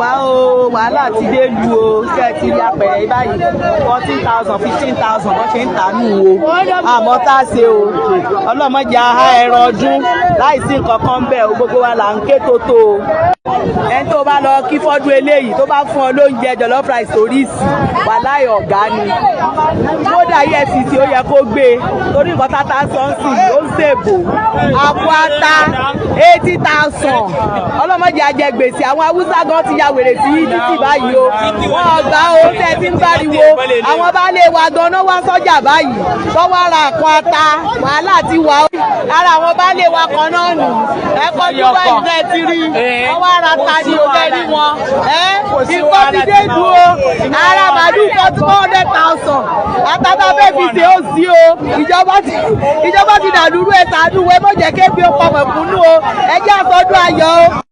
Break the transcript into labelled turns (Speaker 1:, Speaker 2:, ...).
Speaker 1: wá o wàhálà ti dé lu o ṣé ẹ ti rí apẹ̀rẹ̀ báyìí 14,000 15,000 wọ́n ṣe ń tà nù o àmọ́ tá a ṣe o ọlọ́mọdé aha ẹran ọdún láìsí nǹkan kan bẹ́ẹ̀ o gbogbo wa là ń ké tótó o ẹni tó bá lọ kí fọ́dún eléyìí tó bá fún ọ lóúnjẹ jollof rice oríṣi wàláì ọ̀gá ni kódà EFCC ó yẹ kó gbé torí nǹkan tata sọ́ọ̀sì ó ń ṣèbò àpò ata 80,000 ọlọ́mọdé ajẹgbèsè àwọn haúsá gan ti ya wèrè sí títì báyìí o wọn ọgbà o tẹ́ ti ń báriwo àwọn baálé wa gan náà wá sọ́jà báyìí tó wá ra àpò ata wàhálà ti wà ó ara àwọn baálé wa kan náà nù ẹ̀kọ́ tó bá ìfẹ́ ti rí wọ́n wá ra ta ní ọjọ́ rí wọn ìkọ́ ti dé dúró ara màálù kan 200,000 àtàtà bẹ́ẹ̀ fi ṣe ó sí o ìjọba ti dàlúrú ẹ̀ sàánú wẹ́ mọ̀jẹ̀ kébi ó pọ̀ mọ̀kúnnú o ẹjẹ́ àsọdún ayọ̀ o.